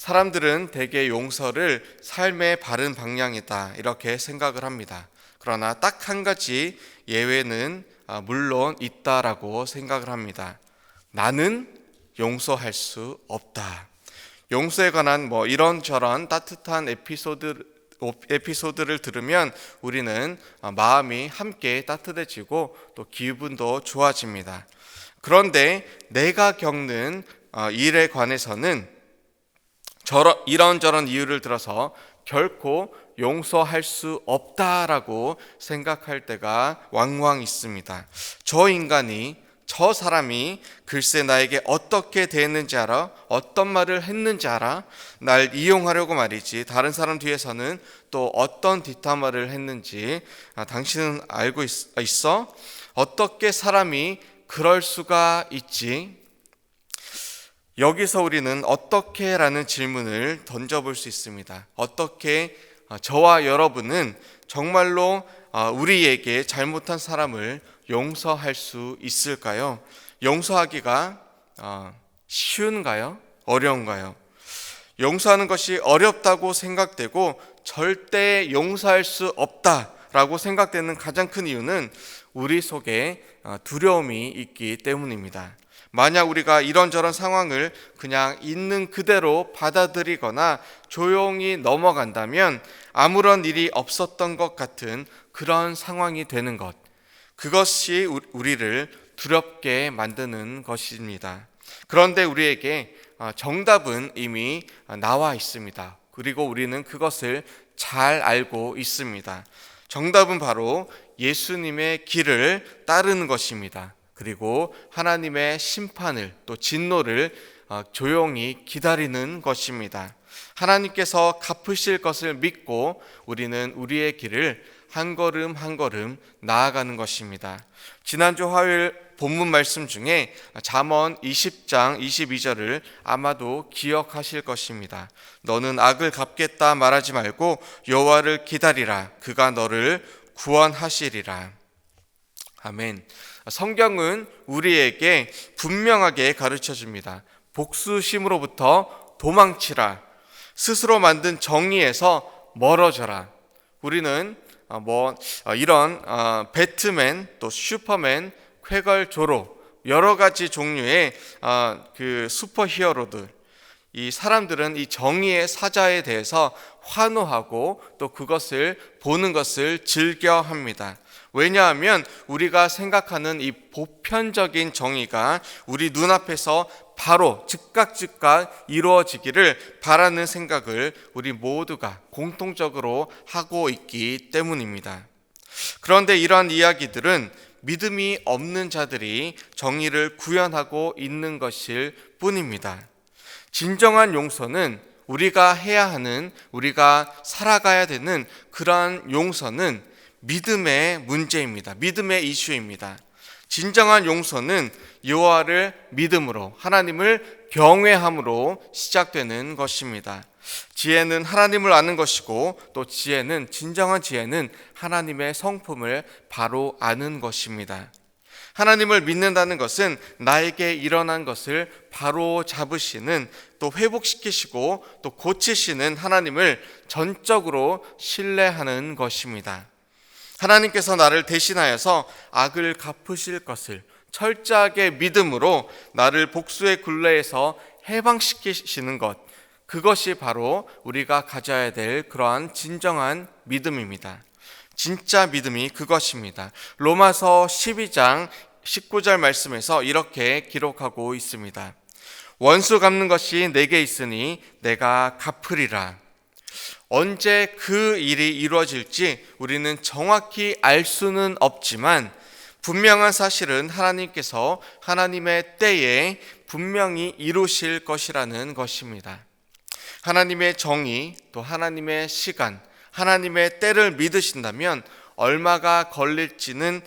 사람들은 대개 용서를 삶의 바른 방향이다 이렇게 생각을 합니다. 그러나 딱 한 가지 예외는 물론 있다라고 생각을 합니다. 나는 용서할 수 없다. 용서에 관한 이런저런 따뜻한 에피소드를 들으면 우리는 마음이 함께 따뜻해지고 또 기분도 좋아집니다. 그런데 내가 겪는 일에 관해서는 이런저런 이유를 들어서 결코 용서할 수 없다라고 생각할 때가 왕왕 있습니다. 저 사람이 글쎄 나에게 어떻게 대했는지 알아? 어떤 말을 했는지 알아? 날 이용하려고 말이지. 다른 사람 뒤에서는 또 어떤 뒷담화를 했는지 당신은 알고 있어? 어떻게 사람이 그럴 수가 있지? 여기서 우리는 어떻게 라는 질문을 던져볼 수 있습니다. 어떻게 저와 여러분은 정말로 우리에게 잘못한 사람을 용서할 수 있을까요? 용서하기가 쉬운가요? 어려운가요? 용서하는 것이 어렵다고 생각되고 절대 용서할 수 없다라고 생각되는 가장 큰 이유는 우리 속에 두려움이 있기 때문입니다. 만약 우리가 이런저런 상황을 그냥 있는 그대로 받아들이거나 조용히 넘어간다면 아무런 일이 없었던 것 같은 그런 상황이 되는 것, 그것이 우리를 두렵게 만드는 것입니다. 그런데 우리에게 정답은 이미 나와 있습니다. 그리고 우리는 그것을 잘 알고 있습니다. 정답은 바로 예수님의 길을 따르는 것입니다. 그리고 하나님의 심판을 또 진노를 조용히 기다리는 것입니다. 하나님께서 갚으실 것을 믿고 우리는 우리의 길을 한 걸음 한 걸음 나아가는 것입니다. 지난주 화요일 본문 말씀 중에 잠언 20장 22절을 아마도 기억하실 것입니다. 너는 악을 갚겠다 말하지 말고 여호와를 기다리라. 그가 너를 구원하시리라. 아멘. 성경은 우리에게 분명하게 가르쳐 줍니다. 복수심으로부터 도망치라. 스스로 만든 정의에서 멀어져라. 우리는 이런 배트맨 또 슈퍼맨, 쾌걸조로 여러 가지 종류의 그 슈퍼히어로들, 이 사람들은 이 정의의 사자에 대해서 환호하고 또 그것을 보는 것을 즐겨합니다. 왜냐하면 우리가 생각하는 이 보편적인 정의가 우리 눈앞에서 바로 즉각 이루어지기를 바라는 생각을 우리 모두가 공통적으로 하고 있기 때문입니다. 그런데 이러한 이야기들은 믿음이 없는 자들이 정의를 구현하고 있는 것일 뿐입니다. 진정한 용서는 우리가 해야 하는, 우리가 살아가야 되는 그러한 용서는 믿음의 문제입니다. 믿음의 이슈입니다. 진정한 용서는 여호와를 믿음으로, 하나님을 경외함으로 시작되는 것입니다. 지혜는 하나님을 아는 것이고 또 진정한 지혜는 하나님의 성품을 바로 아는 것입니다. 하나님을 믿는다는 것은 나에게 일어난 것을 바로 잡으시는, 또 회복시키시고 또 고치시는 하나님을 전적으로 신뢰하는 것입니다. 하나님께서 나를 대신하여서 악을 갚으실 것을 철저하게 믿음으로 나를 복수의 굴레에서 해방시키시는 것, 그것이 바로 우리가 가져야 될 그러한 진정한 믿음입니다. 진짜 믿음이 그것입니다. 로마서 12장 19절 말씀에서 이렇게 기록하고 있습니다. 원수 갚는 것이 내게 있으니 내가 갚으리라. 언제 그 일이 이루어질지 우리는 정확히 알 수는 없지만 분명한 사실은 하나님께서 하나님의 때에 분명히 이루실 것이라는 것입니다. 하나님의 정의, 또 하나님의 시간, 하나님의 때를 믿으신다면 얼마가 걸릴지에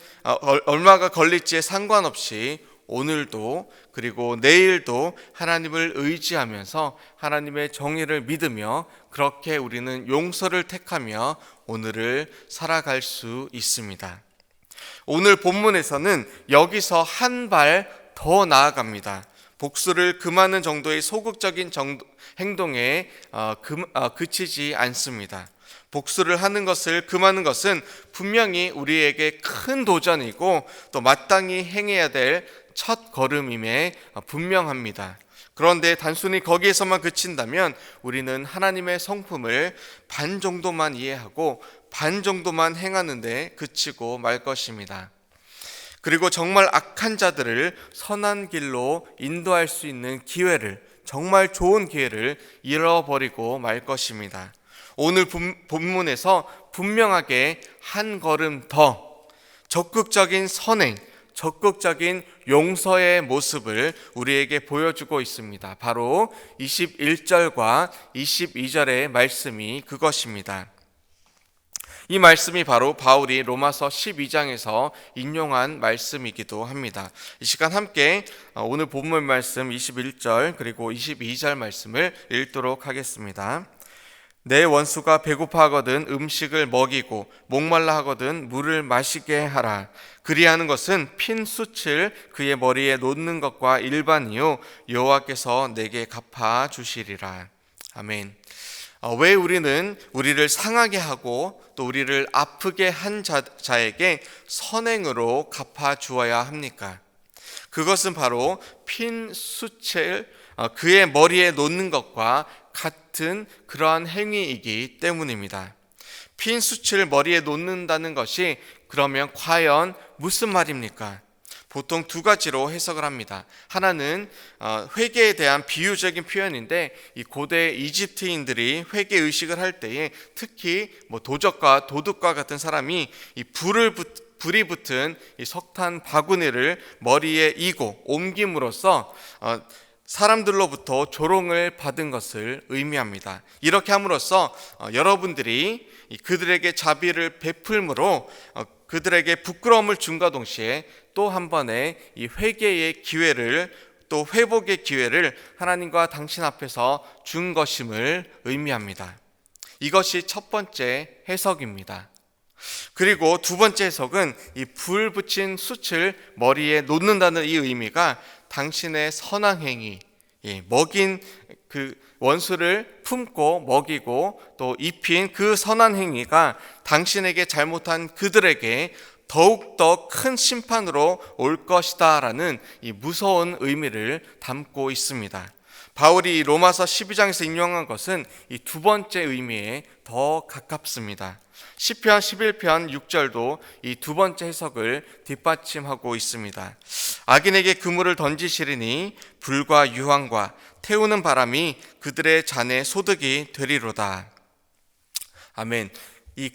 상관없이 오늘도 그리고 내일도 하나님을 의지하면서 하나님의 정의를 믿으며 그렇게 우리는 용서를 택하며 오늘을 살아갈 수 있습니다. 오늘 본문에서는 여기서 한 발 더 나아갑니다. 복수를 금하는 정도의 소극적인 행동에 그치지 않습니다. 복수를 하는 것을 금하는 것은 분명히 우리에게 큰 도전이고 또 마땅히 행해야 될 첫 걸음임에 분명합니다. 그런데 단순히 거기에서만 그친다면 우리는 하나님의 성품을 반 정도만 이해하고 반 정도만 행하는데 그치고 말 것입니다. 그리고 정말 악한 자들을 선한 길로 인도할 수 있는 기회를, 정말 좋은 기회를 잃어버리고 말 것입니다. 오늘 본문에서 분명하게 한 걸음 더 적극적인 선행, 적극적인 용서의 모습을 우리에게 보여주고 있습니다. 바로 21절과 22절의 말씀이 그것입니다. 이 말씀이 바로 바울이 로마서 12장에서 인용한 말씀이기도 합니다. 이 시간 함께 오늘 본문 말씀 21절 그리고 22절 말씀을 읽도록 하겠습니다. 내 원수가 배고파하거든 음식을 먹이고 목말라 하거든 물을 마시게 하라. 그리하는 것은 핀 숯을 그의 머리에 놓는 것과 일반이요 여호와께서 내게 갚아 주시리라. 아멘. 왜 우리는 우리를 상하게 하고 또 우리를 아프게 한 자에게 선행으로 갚아 주어야 합니까? 그것은 바로 핀 숯을 그의 머리에 놓는 것과 같은 그러한 행위이기 때문입니다. 핀 숯을 머리에 놓는다는 것이 그러면 과연 무슨 말입니까? 보통 두 가지로 해석을 합니다. 하나는 회개에 대한 비유적인 표현인데 이 고대 이집트인들이 회개 의식을 할 때에 특히 도적과 도둑과 같은 사람이 이 불이 붙은 이 석탄 바구니를 머리에 이고 옮김으로써 사람들로부터 조롱을 받은 것을 의미합니다. 이렇게 함으로써 여러분들이 그들에게 자비를 베풀므로 그들에게 부끄러움을 준과 동시에 또 한 번의 이 회개의 기회를 또 회복의 기회를 하나님과 당신 앞에서 준 것임을 의미합니다. 이것이 첫 번째 해석입니다. 그리고 두 번째 해석은 이 불 붙인 숯을 머리에 놓는다는 이 의미가 당신의 선한 행위, 먹인 그 원수를 품고 먹이고 또 입힌 그 선한 행위가 당신에게 잘못한 그들에게 더욱더 큰 심판으로 올 것이다 라는 이 무서운 의미를 담고 있습니다. 바울이 로마서 12장에서 인용한 것은 이 두 번째 의미에 더 가깝습니다. 시편 11편 6절도 이 두 번째 해석을 뒷받침하고 있습니다. 악인에게 그물을 던지시리니 불과 유황과 태우는 바람이 그들의 잔에 소득이 되리로다. 아멘.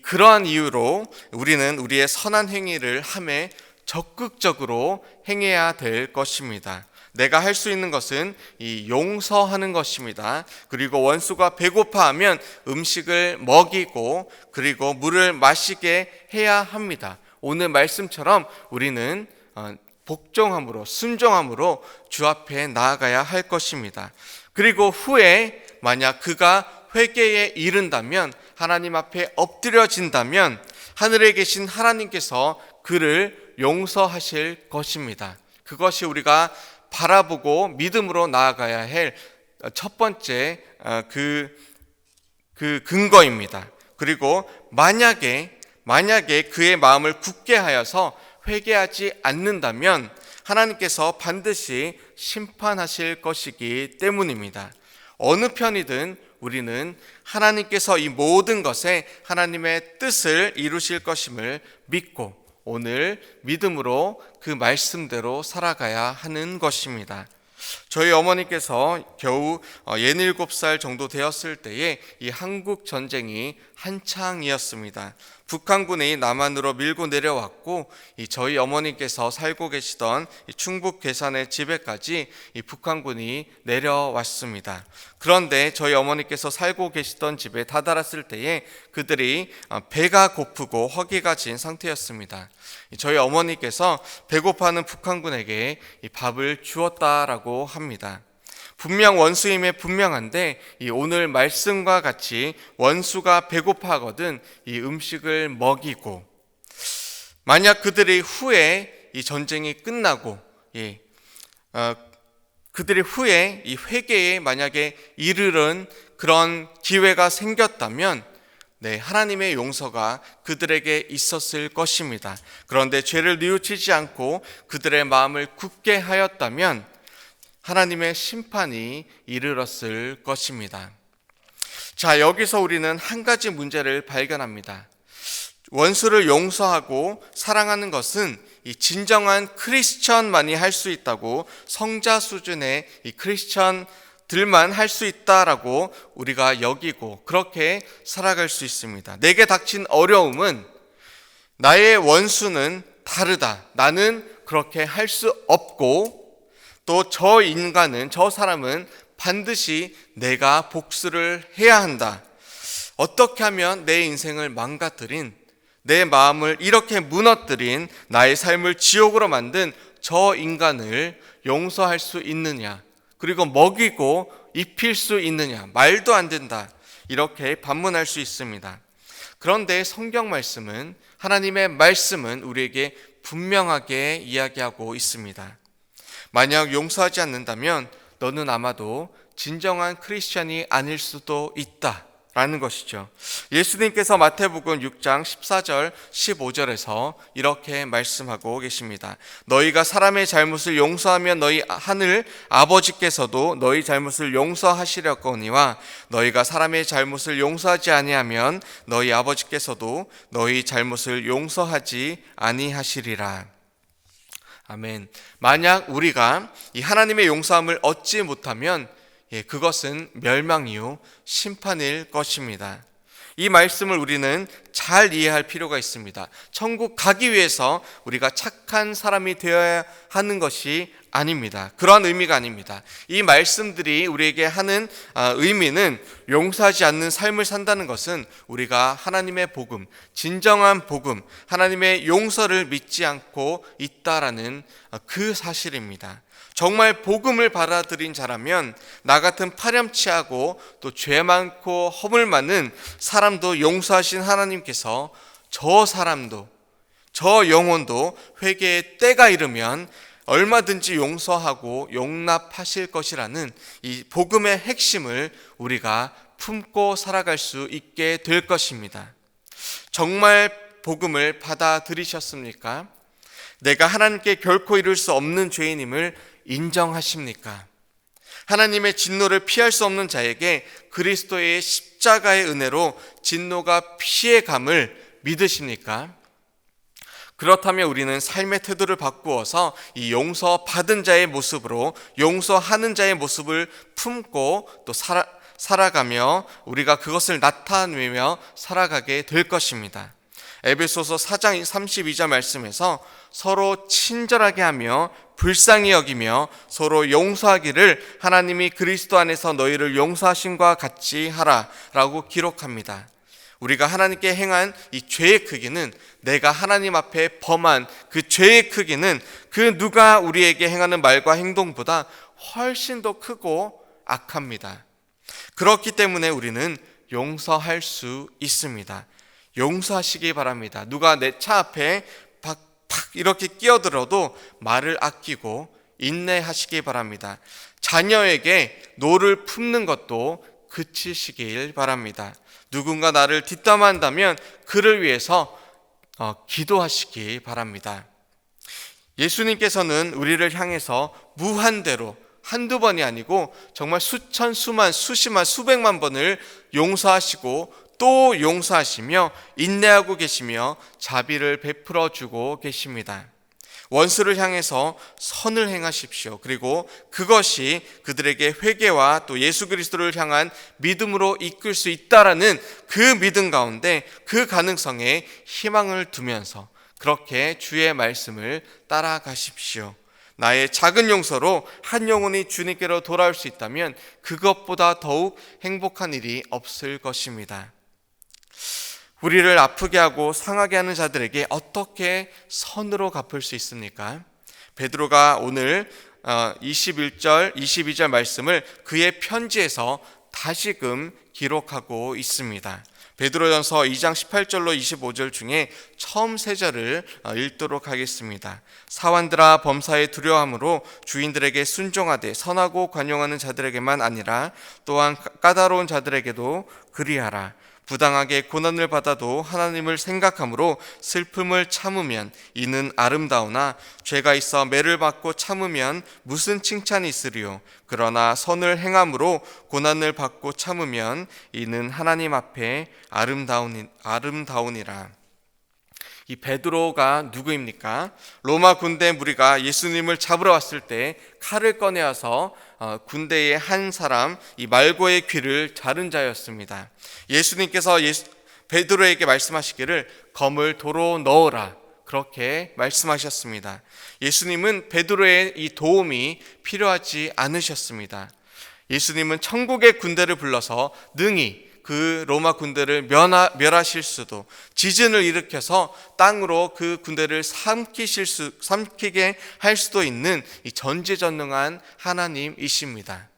그러한 이유로 우리는 우리의 선한 행위를 함에 적극적으로 행해야 될 것입니다. 내가 할 수 있는 것은 이 용서하는 것입니다. 그리고 원수가 배고파하면 음식을 먹이고 그리고 물을 마시게 해야 합니다. 오늘 말씀처럼 우리는 복종함으로 순종함으로 주 앞에 나아가야 할 것입니다. 그리고 후에 만약 그가 회개에 이른다면 하나님 앞에 엎드려진다면 하늘에 계신 하나님께서 그를 용서하실 것입니다. 그것이 우리가 바라보고 믿음으로 나아가야 할 첫 번째 그 근거입니다. 그리고 만약에 그의 마음을 굳게 하여서 회개하지 않는다면 하나님께서 반드시 심판하실 것이기 때문입니다. 어느 편이든 우리는 하나님께서 이 모든 것에 하나님의 뜻을 이루실 것임을 믿고 오늘 믿음으로 그 말씀대로 살아가야 하는 것입니다. 저희 어머니께서 겨우 67살 정도 되었을 때에 이 한국 전쟁이 한창이었습니다. 북한군이 남한으로 밀고 내려왔고 저희 어머니께서 살고 계시던 충북 괴산의 집에까지 이 북한군이 내려왔습니다. 그런데 저희 어머니께서 살고 계시던 집에 다다랐을 때에 그들이 배가 고프고 허기가 진 상태였습니다. 저희 어머니께서 배고파하는 북한군에게 이 밥을 주었다라고 합니다. 분명 원수임에 분명한데 이 오늘 말씀과 같이 원수가 배고파하거든 이 음식을 먹이고 만약 그들이 후에 이 전쟁이 끝나고 그들이 후에 이 회개에 만약에 이르는 그런 기회가 생겼다면 하나님의 용서가 그들에게 있었을 것입니다. 그런데 죄를 뉘우치지 않고 그들의 마음을 굳게 하였다면 하나님의 심판이 이르렀을 것입니다. 자, 여기서 우리는 한 가지 문제를 발견합니다. 원수를 용서하고 사랑하는 것은 이 진정한 크리스천만이 할 수 있다고, 성자 수준의 이 크리스천들만 할 수 있다라고 우리가 여기고 그렇게 살아갈 수 있습니다. 내게 닥친 어려움은 나의 원수는 다르다. 나는 그렇게 할 수 없고, 또 저 인간은, 저 사람은 반드시 내가 복수를 해야 한다. 어떻게 하면 내 인생을 망가뜨린, 내 마음을 이렇게 무너뜨린, 나의 삶을 지옥으로 만든 저 인간을 용서할 수 있느냐, 그리고 먹이고 입힐 수 있느냐, 말도 안 된다, 이렇게 반문할 수 있습니다. 그런데 성경 말씀은, 하나님의 말씀은 우리에게 분명하게 이야기하고 있습니다. 만약 용서하지 않는다면 너는 아마도 진정한 크리스천이 아닐 수도 있다 라는 것이죠. 예수님께서 마태복음 6장 14절 15절에서 이렇게 말씀하고 계십니다. 너희가 사람의 잘못을 용서하면 너희 하늘 아버지께서도 너희 잘못을 용서하시려거니와 너희가 사람의 잘못을 용서하지 아니하면 너희 아버지께서도 너희 잘못을 용서하지 아니하시리라. 아멘. 만약 우리가 이 하나님의 용서함을 얻지 못하면 그것은 멸망 이후 심판일 것입니다. 이 말씀을 우리는 잘 이해할 필요가 있습니다. 천국 가기 위해서 우리가 착한 사람이 되어야 하는 것이 아닙니다. 그러한 의미가 아닙니다. 이 말씀들이 우리에게 하는 의미는, 용서하지 않는 삶을 산다는 것은 우리가 하나님의 복음, 진정한 복음, 하나님의 용서를 믿지 않고 있다라는 그 사실입니다. 정말 복음을 받아들인 자라면 나 같은 파렴치하고 또 죄 많고 허물 많은 사람도 용서하신 하나님께서 저 사람도, 저 영혼도 회개의 때가 이르면 얼마든지 용서하고 용납하실 것이라는 이 복음의 핵심을 우리가 품고 살아갈 수 있게 될 것입니다. 정말 복음을 받아들이셨습니까? 내가 하나님께 결코 이룰 수 없는 죄인임을 인정하십니까? 하나님의 진노를 피할 수 없는 자에게 그리스도의 십자가의 은혜로 진노가 피해감을 믿으십니까? 그렇다면 우리는 삶의 태도를 바꾸어서 이 용서받은 자의 모습으로, 용서하는 자의 모습을 품고 또 살아가며 우리가 그것을 나타내며 살아가게 될 것입니다. 에베소서 4장 32절 말씀에서 서로 친절하게 하며 불쌍히 여기며 서로 용서하기를 하나님이 그리스도 안에서 너희를 용서하심과 같이 하라 라고 기록합니다. 우리가 하나님께 행한 이 죄의 크기는, 내가 하나님 앞에 범한 그 죄의 크기는 그 누가 우리에게 행하는 말과 행동보다 훨씬 더 크고 악합니다. 그렇기 때문에 우리는 용서할 수 있습니다. 용서하시기 바랍니다. 누가 내 차 앞에 팍 이렇게 끼어들어도 말을 아끼고 인내하시기 바랍니다. 자녀에게 노를 품는 것도 그치시길 바랍니다. 누군가 나를 뒷담화한다면 그를 위해서 기도하시기 바랍니다. 예수님께서는 우리를 향해서 무한대로, 한두 번이 아니고 정말 수천, 수만, 수십만, 수백만 번을 용서하시고 또 용서하시며 인내하고 계시며 자비를 베풀어 주고 계십니다. 원수를 향해서 선을 행하십시오. 그리고 그것이 그들에게 회개와 또 예수 그리스도를 향한 믿음으로 이끌 수 있다라는 그 믿음 가운데, 그 가능성에 희망을 두면서 그렇게 주의 말씀을 따라가십시오. 나의 작은 용서로 한 영혼이 주님께로 돌아올 수 있다면 그것보다 더욱 행복한 일이 없을 것입니다. 우리를 아프게 하고 상하게 하는 자들에게 어떻게 선으로 갚을 수 있습니까? 베드로가 오늘 21절, 22절 말씀을 그의 편지에서 다시금 기록하고 있습니다. 베드로전서 2장 18절로 25절 중에 처음 세 절을 읽도록 하겠습니다. 사환들아 범사에 두려워함으로 주인들에게 순종하되 선하고 관용하는 자들에게만 아니라 또한 까다로운 자들에게도 그리하라. 부당하게 고난을 받아도 하나님을 생각함으로 슬픔을 참으면 이는 아름다우나 죄가 있어 매를 받고 참으면 무슨 칭찬이 있으리요. 그러나 선을 행함으로 고난을 받고 참으면 이는 하나님 앞에 아름다우니라. 이 베드로가 누구입니까? 로마 군대 무리가 예수님을 잡으러 왔을 때 칼을 꺼내어서 군대의 한 사람 이 말고의 귀를 자른 자였습니다. 예수님께서 베드로에게 말씀하시기를 검을 도로 넣어라, 그렇게 말씀하셨습니다. 예수님은 베드로의 이 도움이 필요하지 않으셨습니다. 예수님은 천국의 군대를 불러서 능히 그 로마 군대를 멸하실 수도, 지진을 일으켜서 땅으로 그 군대를 삼키게 할 수도 있는 이 전지전능한 하나님이십니다.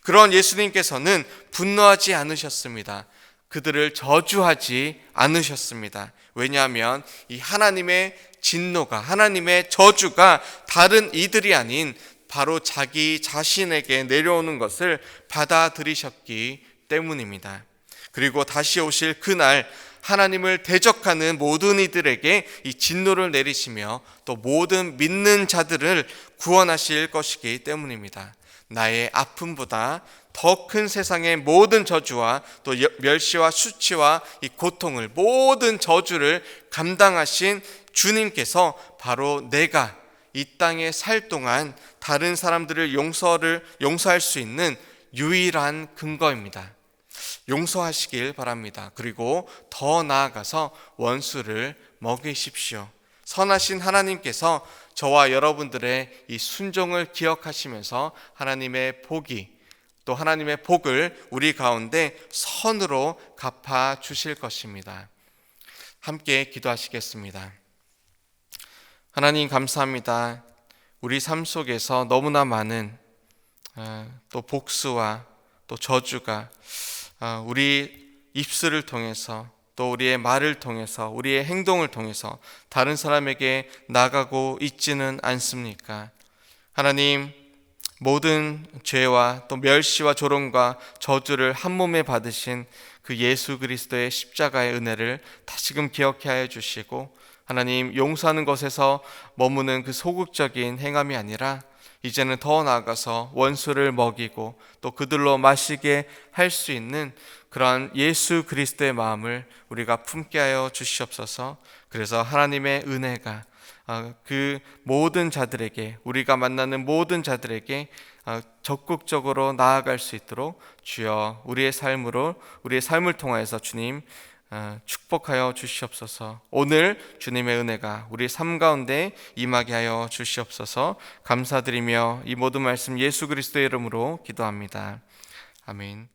그런 예수님께서는 분노하지 않으셨습니다. 그들을 저주하지 않으셨습니다. 왜냐하면 이 하나님의 진노가, 하나님의 저주가 다른 이들이 아닌 바로 자기 자신에게 내려오는 것을 받아들이셨기 때문입니다. 그리고 다시 오실 그날 하나님을 대적하는 모든 이들에게 이 진노를 내리시며 또 모든 믿는 자들을 구원하실 것이기 때문입니다. 나의 아픔보다 더 큰 세상의 모든 저주와 또 멸시와 수치와 이 고통을, 모든 저주를 감당하신 주님께서 바로 내가 이 땅에 살 동안 다른 사람들을 용서할 수 있는 유일한 근거입니다. 용서하시길 바랍니다. 그리고 더 나아가서 원수를 먹이십시오. 선하신 하나님께서 저와 여러분들의 이 순종을 기억하시면서 하나님의 복을 우리 가운데 선으로 갚아 주실 것입니다. 함께 기도하시겠습니다. 하나님 감사합니다. 우리 삶 속에서 너무나 많은 또 복수와 또 저주가 우리 입술을 통해서 또 우리의 말을 통해서 우리의 행동을 통해서 다른 사람에게 나가고 있지는 않습니까? 하나님, 모든 죄와 또 멸시와 조롱과 저주를 한 몸에 받으신 그 예수 그리스도의 십자가의 은혜를 다시금 기억해 하여 주시고, 하나님, 용서하는 것에서 머무는 그 소극적인 행함이 아니라 이제는 더 나아가서 원수를 먹이고 또 그들로 마시게 할 수 있는 그러한 예수 그리스도의 마음을 우리가 품게 하여 주시옵소서. 그래서 하나님의 은혜가 그 모든 자들에게, 우리가 만나는 모든 자들에게 적극적으로 나아갈 수 있도록 주여 우리의 삶을 통하여서 주님 축복하여 주시옵소서. 오늘 주님의 은혜가 우리 삶 가운데 임하게 하여 주시옵소서. 감사드리며 이 모든 말씀 예수 그리스도의 이름으로 기도합니다. 아멘.